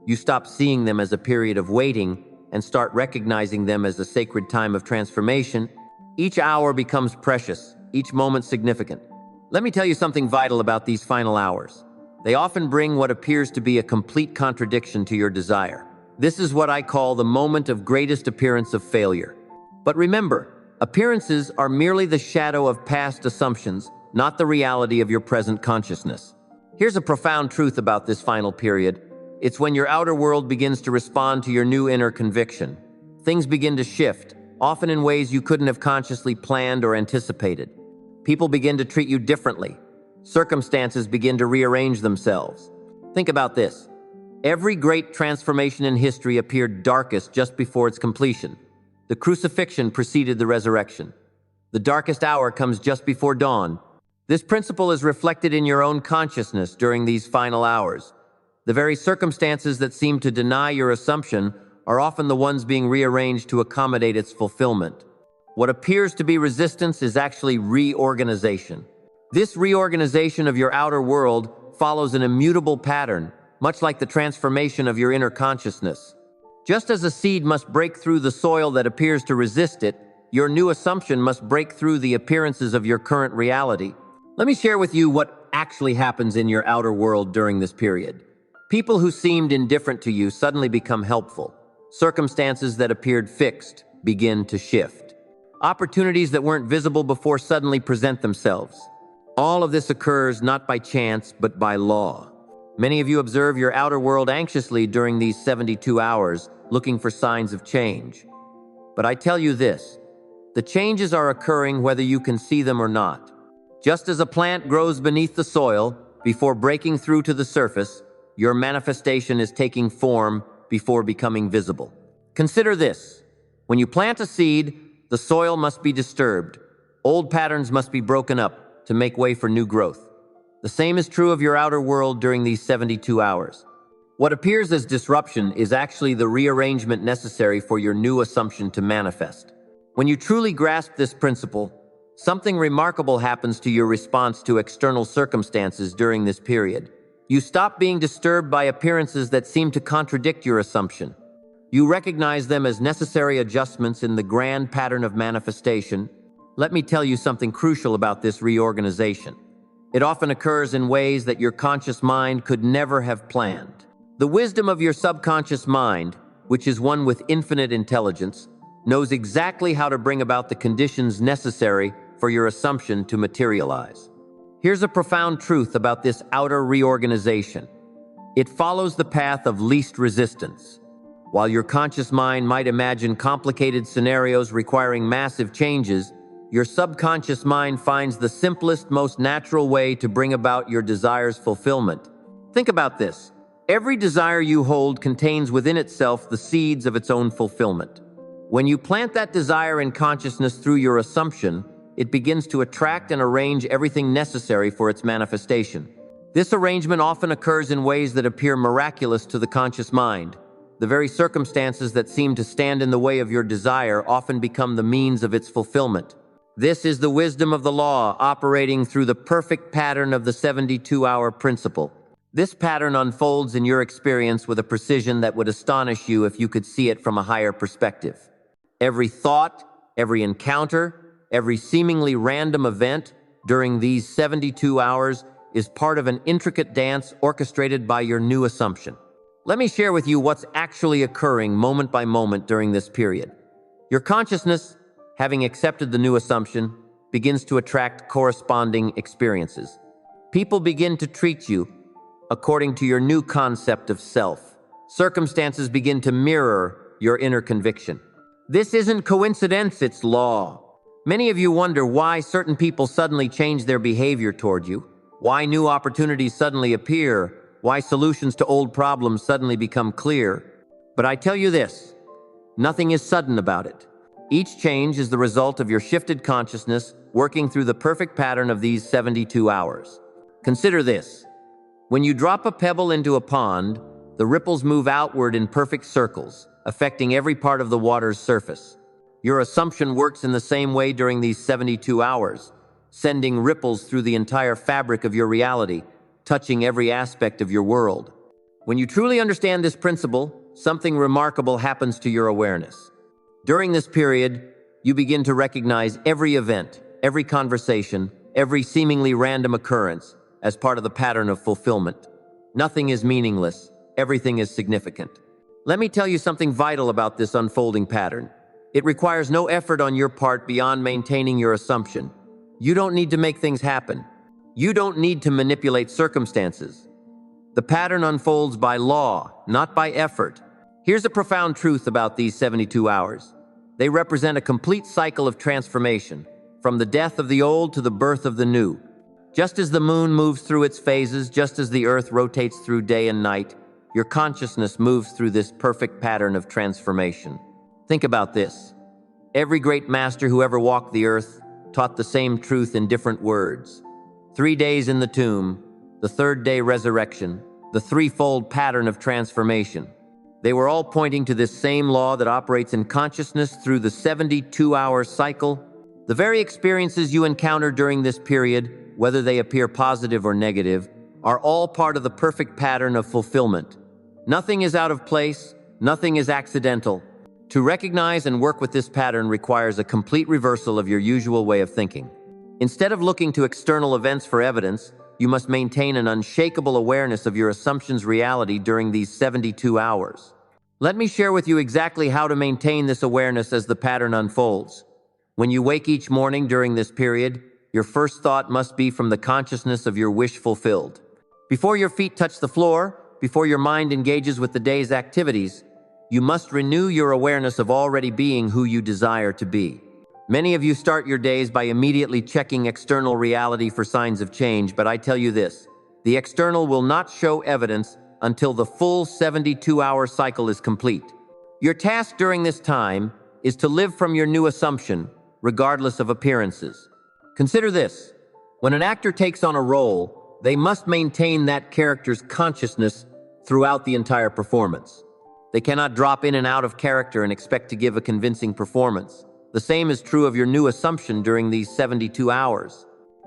You stop seeing them as a period of waiting and start recognizing them as a sacred time of transformation. Each hour becomes precious, each moment significant. Let me tell you something vital about these final hours. They often bring what appears to be a complete contradiction to your desire. This is what I call the moment of greatest appearance of failure. But remember, appearances are merely the shadow of past assumptions, not the reality of your present consciousness. Here's a profound truth about this final period. It's when your outer world begins to respond to your new inner conviction. Things begin to shift, often in ways you couldn't have consciously planned or anticipated. People begin to treat you differently. Circumstances begin to rearrange themselves. Think about this. Every great transformation in history appeared darkest just before its completion. The crucifixion preceded the resurrection. The darkest hour comes just before dawn. This principle is reflected in your own consciousness during these final hours. The very circumstances that seem to deny your assumption are often the ones being rearranged to accommodate its fulfillment. What appears to be resistance is actually reorganization. This reorganization of your outer world follows an immutable pattern, much like the transformation of your inner consciousness. Just as a seed must break through the soil that appears to resist it, your new assumption must break through the appearances of your current reality. Let me share with you what actually happens in your outer world during this period. People who seemed indifferent to you suddenly become helpful. Circumstances that appeared fixed begin to shift. Opportunities that weren't visible before suddenly present themselves. All of this occurs not by chance, but by law. Many of you observe your outer world anxiously during these 72 hours, looking for signs of change. But I tell you this, the changes are occurring whether you can see them or not. Just as a plant grows beneath the soil before breaking through to the surface, your manifestation is taking form before becoming visible. Consider this. When you plant a seed, the soil must be disturbed. Old patterns must be broken up to make way for new growth. The same is true of your outer world during these 72 hours. What appears as disruption is actually the rearrangement necessary for your new assumption to manifest. When you truly grasp this principle, something remarkable happens to your response to external circumstances during this period. You stop being disturbed by appearances that seem to contradict your assumption. You recognize them as necessary adjustments in the grand pattern of manifestation. Let me tell you something crucial about this reorganization. It often occurs in ways that your conscious mind could never have planned. The wisdom of your subconscious mind, which is one with infinite intelligence, knows exactly how to bring about the conditions necessary for your assumption to materialize. Here's a profound truth about this outer reorganization. It follows the path of least resistance. While your conscious mind might imagine complicated scenarios requiring massive changes, your subconscious mind finds the simplest, most natural way to bring about your desire's fulfillment. Think about this. Every desire you hold contains within itself the seeds of its own fulfillment. When you plant that desire in consciousness through your assumption, it begins to attract and arrange everything necessary for its manifestation. This arrangement often occurs in ways that appear miraculous to the conscious mind. The very circumstances that seem to stand in the way of your desire often become the means of its fulfillment. This is the wisdom of the law operating through the perfect pattern of the 72-hour principle. This pattern unfolds in your experience with a precision that would astonish you if you could see it from a higher perspective. Every thought, every encounter, every seemingly random event during these 72 hours is part of an intricate dance orchestrated by your new assumption. Let me share with you what's actually occurring moment by moment during this period. Your consciousness, having accepted the new assumption, begins to attract corresponding experiences. People begin to treat you according to your new concept of self. Circumstances begin to mirror your inner conviction. This isn't coincidence, it's law. Many of you wonder why certain people suddenly change their behavior toward you, why new opportunities suddenly appear, why solutions to old problems suddenly become clear. But I tell you this, nothing is sudden about it. Each change is the result of your shifted consciousness working through the perfect pattern of these 72 hours. Consider this. When you drop a pebble into a pond, the ripples move outward in perfect circles, affecting every part of the water's surface. Your assumption works in the same way during these 72 hours, sending ripples through the entire fabric of your reality, touching every aspect of your world. When you truly understand this principle, something remarkable happens to your awareness. During this period, you begin to recognize every event, every conversation, every seemingly random occurrence as part of the pattern of fulfillment. Nothing is meaningless, everything is significant. Let me tell you something vital about this unfolding pattern. It requires no effort on your part beyond maintaining your assumption. You don't need to make things happen. You don't need to manipulate circumstances. The pattern unfolds by law, not by effort. Here's a profound truth about these 72 hours. They represent a complete cycle of transformation, from the death of the old to the birth of the new. Just as the moon moves through its phases, just as the earth rotates through day and night, your consciousness moves through this perfect pattern of transformation. Think about this. Every great master who ever walked the earth taught the same truth in different words. 3 days in the tomb, the third day resurrection, the threefold pattern of transformation. They were all pointing to this same law that operates in consciousness through the 72-hour cycle. The very experiences you encounter during this period, whether they appear positive or negative, are all part of the perfect pattern of fulfillment. Nothing is out of place, nothing is accidental. To recognize and work with this pattern requires a complete reversal of your usual way of thinking. Instead of looking to external events for evidence, you must maintain an unshakable awareness of your assumption's reality during these 72 hours. Let me share with you exactly how to maintain this awareness as the pattern unfolds. When you wake each morning during this period, your first thought must be from the consciousness of your wish fulfilled. Before your feet touch the floor, before your mind engages with the day's activities, you must renew your awareness of already being who you desire to be. Many of you start your days by immediately checking external reality for signs of change, but I tell you this, the external will not show evidence until the full 72-hour cycle is complete. Your task during this time is to live from your new assumption, regardless of appearances. Consider this. When an actor takes on a role, they must maintain that character's consciousness throughout the entire performance. They cannot drop in and out of character and expect to give a convincing performance. The same is true of your new assumption during these 72 hours.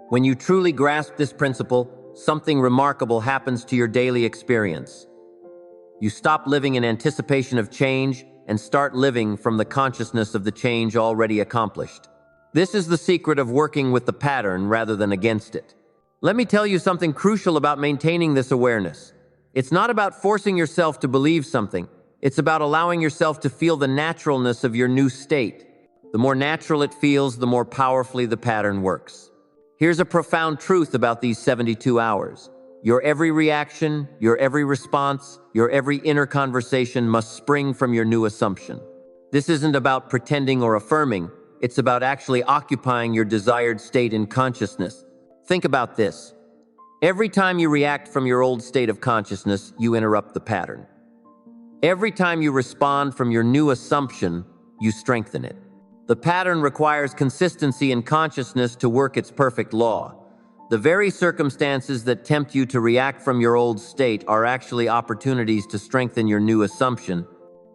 When you truly grasp this principle, something remarkable happens to your daily experience. You stop living in anticipation of change and start living from the consciousness of the change already accomplished. This is the secret of working with the pattern rather than against it. Let me tell you something crucial about maintaining this awareness. It's not about forcing yourself to believe something. It's about allowing yourself to feel the naturalness of your new state. The more natural it feels, the more powerfully the pattern works. Here's a profound truth about these 72 hours. Your every reaction, your every response, your every inner conversation must spring from your new assumption. This isn't about pretending or affirming. It's about actually occupying your desired state in consciousness. Think about this. Every time you react from your old state of consciousness, you interrupt the pattern. Every time you respond from your new assumption, you strengthen it. The pattern requires consistency in consciousness to work its perfect law. The very circumstances that tempt you to react from your old state are actually opportunities to strengthen your new assumption.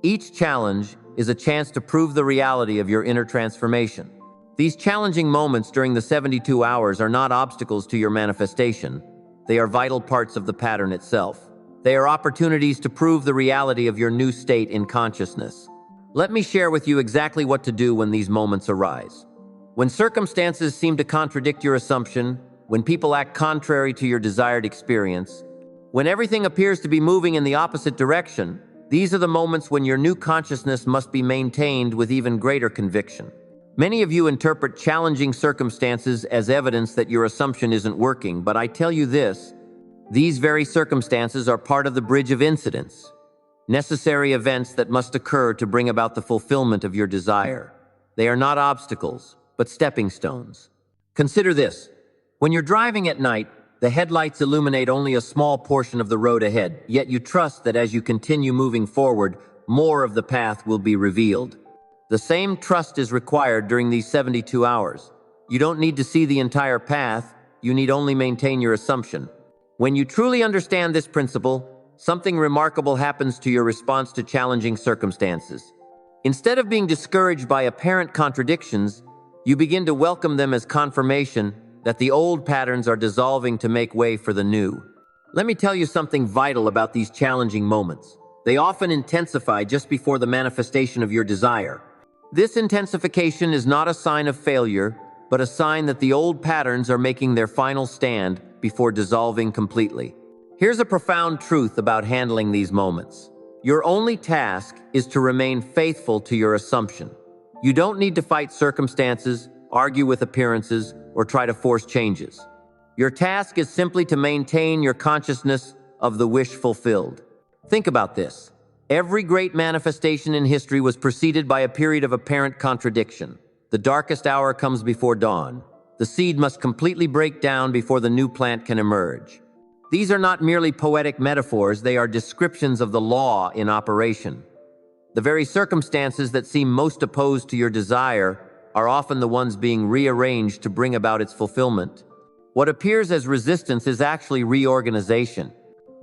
Each challenge is a chance to prove the reality of your inner transformation. These challenging moments during the 72 hours are not obstacles to your manifestation. They are vital parts of the pattern itself. They are opportunities to prove the reality of your new state in consciousness. Let me share with you exactly what to do when these moments arise. When circumstances seem to contradict your assumption, when people act contrary to your desired experience, when everything appears to be moving in the opposite direction, these are the moments when your new consciousness must be maintained with even greater conviction. Many of you interpret challenging circumstances as evidence that your assumption isn't working, but I tell you this, these very circumstances are part of the bridge of incidents, necessary events that must occur to bring about the fulfillment of your desire. They are not obstacles, but stepping stones. Consider this. When you're driving at night, the headlights illuminate only a small portion of the road ahead, yet you trust that as you continue moving forward, more of the path will be revealed. The same trust is required during these 72 hours. You don't need to see the entire path, you need only maintain your assumption. When you truly understand this principle, something remarkable happens to your response to challenging circumstances. Instead of being discouraged by apparent contradictions, you begin to welcome them as confirmation that the old patterns are dissolving to make way for the new. Let me tell you something vital about these challenging moments. They often intensify just before the manifestation of your desire. This intensification is not a sign of failure, but a sign that the old patterns are making their final stand before dissolving completely. Here's a profound truth about handling these moments. Your only task is to remain faithful to your assumption. You don't need to fight circumstances, argue with appearances, or try to force changes. Your task is simply to maintain your consciousness of the wish fulfilled. Think about this. Every great manifestation in history was preceded by a period of apparent contradiction. The darkest hour comes before dawn. The seed must completely break down before the new plant can emerge. These are not merely poetic metaphors, they are descriptions of the law in operation. The very circumstances that seem most opposed to your desire are often the ones being rearranged to bring about its fulfillment. What appears as resistance is actually reorganization.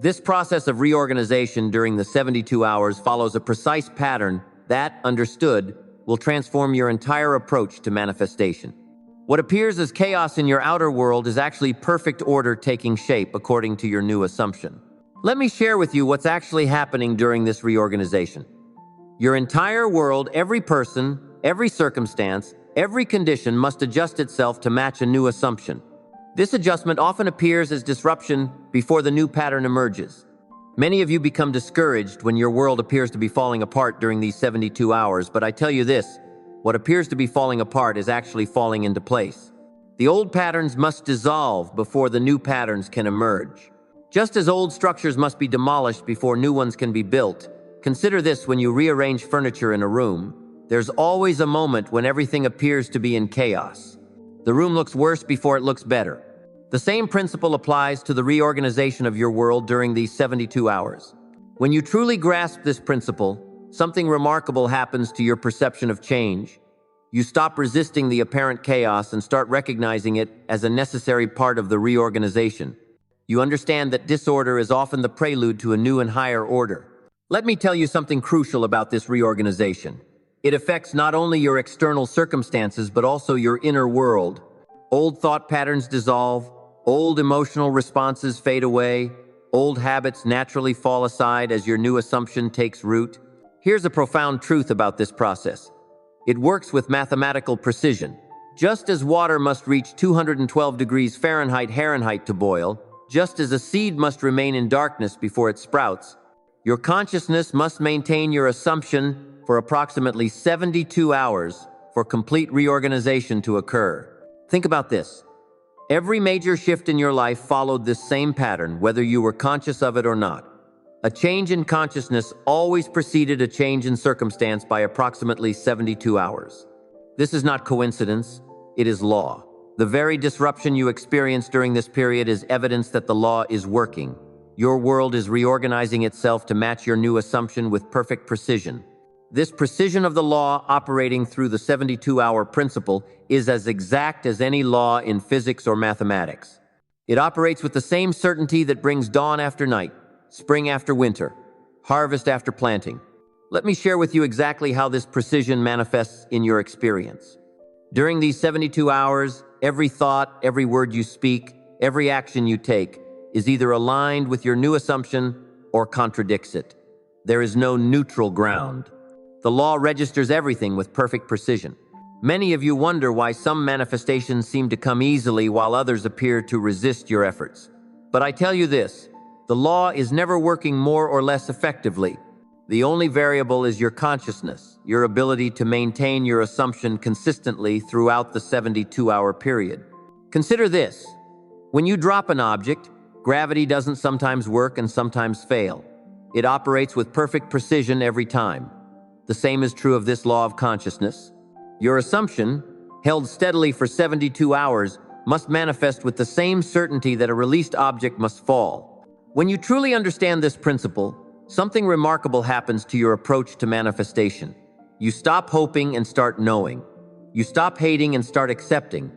This process of reorganization during the 72 hours follows a precise pattern that, understood, will transform your entire approach to manifestation. What appears as chaos in your outer world is actually perfect order taking shape according to your new assumption. Let me share with you what's actually happening during this reorganization. Your entire world, every person, every circumstance, Every condition must adjust itself to match a new assumption. This adjustment often appears as disruption before the new pattern emerges. Many of you become discouraged when your world appears to be falling apart during these 72 hours, but I tell you this, what appears to be falling apart is actually falling into place. The old patterns must dissolve before the new patterns can emerge. Just as old structures must be demolished before new ones can be built, consider this when you rearrange furniture in a room. There's always a moment when everything appears to be in chaos. The room looks worse before it looks better. The same principle applies to the reorganization of your world during these 72 hours. When you truly grasp this principle, something remarkable happens to your perception of change. You stop resisting the apparent chaos and start recognizing it as a necessary part of the reorganization. You understand that disorder is often the prelude to a new and higher order. Let me tell you something crucial about this reorganization. It affects not only your external circumstances, but also your inner world. Old thought patterns dissolve, old emotional responses fade away, old habits naturally fall aside as your new assumption takes root. Here's a profound truth about this process. It works with mathematical precision. Just as water must reach 212 degrees Fahrenheit to boil, just as a seed must remain in darkness before it sprouts, your consciousness must maintain your assumption for approximately 72 hours for complete reorganization to occur. Think about this. Every major shift in your life followed this same pattern, whether you were conscious of it or not. A change in consciousness always preceded a change in circumstance by approximately 72 hours. This is not coincidence, it is law. The very disruption you experience during this period is evidence that the law is working. Your world is reorganizing itself to match your new assumption with perfect precision. This precision of the law operating through the 72-hour principle is as exact as any law in physics or mathematics. It operates with the same certainty that brings dawn after night, spring after winter, harvest after planting. Let me share with you exactly how this precision manifests in your experience. During these 72 hours, every thought, every word you speak, every action you take is either aligned with your new assumption or contradicts it. There is no neutral ground. The law registers everything with perfect precision. Many of you wonder why some manifestations seem to come easily while others appear to resist your efforts. But I tell you this, the law is never working more or less effectively. The only variable is your consciousness, your ability to maintain your assumption consistently throughout the 72-hour period. Consider this. When you drop an object, gravity doesn't sometimes work and sometimes fail. It operates with perfect precision every time. The same is true of this law of consciousness. Your assumption, held steadily for 72 hours, must manifest with the same certainty that a released object must fall. When you truly understand this principle, something remarkable happens to your approach to manifestation. You stop hoping and start knowing. You stop hating and start accepting.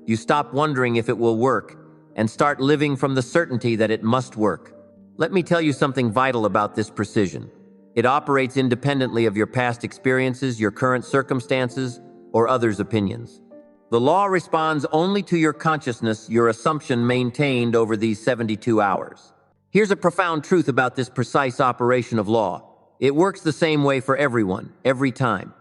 You stop wondering if it will work and start living from the certainty that it must work. Let me tell you something vital about this precision. It operates independently of your past experiences, your current circumstances, or others' opinions. The law responds only to your consciousness, your assumption maintained over these 72 hours. Here's a profound truth about this precise operation of law. It works the same way for everyone, every time.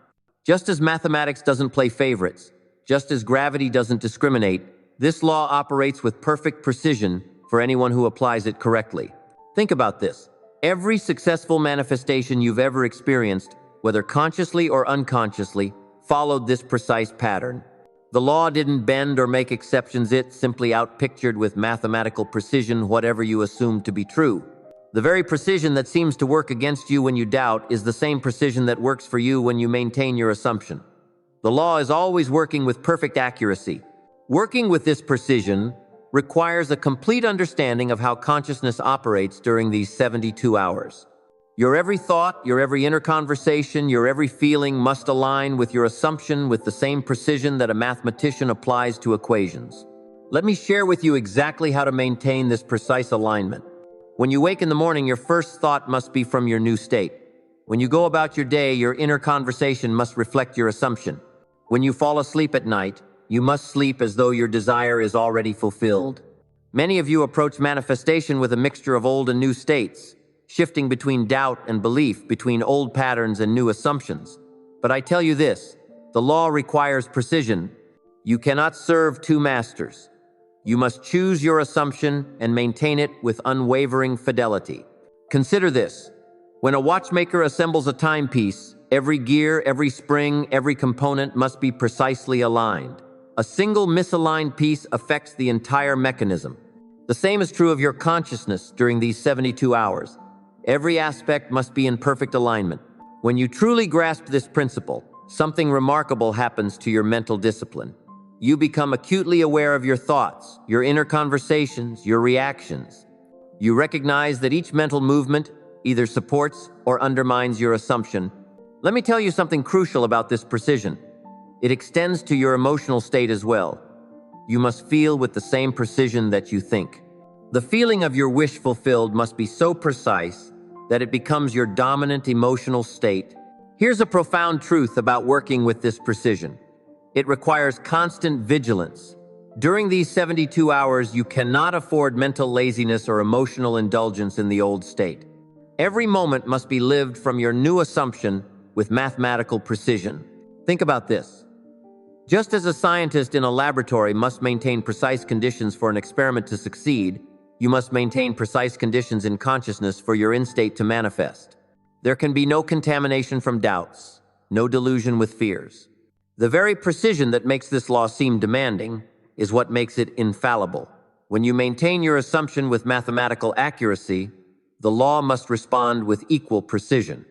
Just as mathematics doesn't play favorites, just as gravity doesn't discriminate, this law operates with perfect precision for anyone who applies it correctly. Think about this. Every successful manifestation you've ever experienced, whether consciously or unconsciously, followed this precise pattern. The law didn't bend or make exceptions, it simply outpictured with mathematical precision whatever you assumed to be true. The very precision that seems to work against you when you doubt is the same precision that works for you when you maintain your assumption. The law is always working with perfect accuracy. Working with this precision requires a complete understanding of how consciousness operates during these 72 hours. Your every thought, your every inner conversation, your every feeling must align with your assumption with the same precision that a mathematician applies to equations. Let me share with you exactly how to maintain this precise alignment. When you wake in the morning, your first thought must be from your new state. When you go about your day, your inner conversation must reflect your assumption. When you fall asleep at night, you must sleep as though your desire is already fulfilled. Many of you approach manifestation with a mixture of old and new states, shifting between doubt and belief, between old patterns and new assumptions. But I tell you this, The law requires precision. You cannot serve two masters. You must choose your assumption and maintain it with unwavering fidelity. Consider this. When a watchmaker assembles a timepiece, every gear, every spring, every component must be precisely aligned. A single misaligned piece affects the entire mechanism. The same is true of your consciousness during these 72 hours. Every aspect must be in perfect alignment. When you truly grasp this principle, something remarkable happens to your mental discipline. You become acutely aware of your thoughts, your inner conversations, your reactions. You recognize that each mental movement either supports or undermines your assumption. Let me tell you something crucial about this precision. It extends to your emotional state as well. You must feel with the same precision that you think. The feeling of your wish fulfilled must be so precise that it becomes your dominant emotional state. Here's a profound truth about working with this precision. It requires constant vigilance. During these 72 hours, you cannot afford mental laziness or emotional indulgence in the old state. Every moment must be lived from your new assumption with mathematical precision. Think about this. Just as a scientist in a laboratory must maintain precise conditions for an experiment to succeed, you must maintain precise conditions in consciousness for your in-state to manifest. There can be no contamination from doubts, no delusion with fears. The very precision that makes this law seem demanding is what makes it infallible. When you maintain your assumption with mathematical accuracy, the law must respond with equal precision.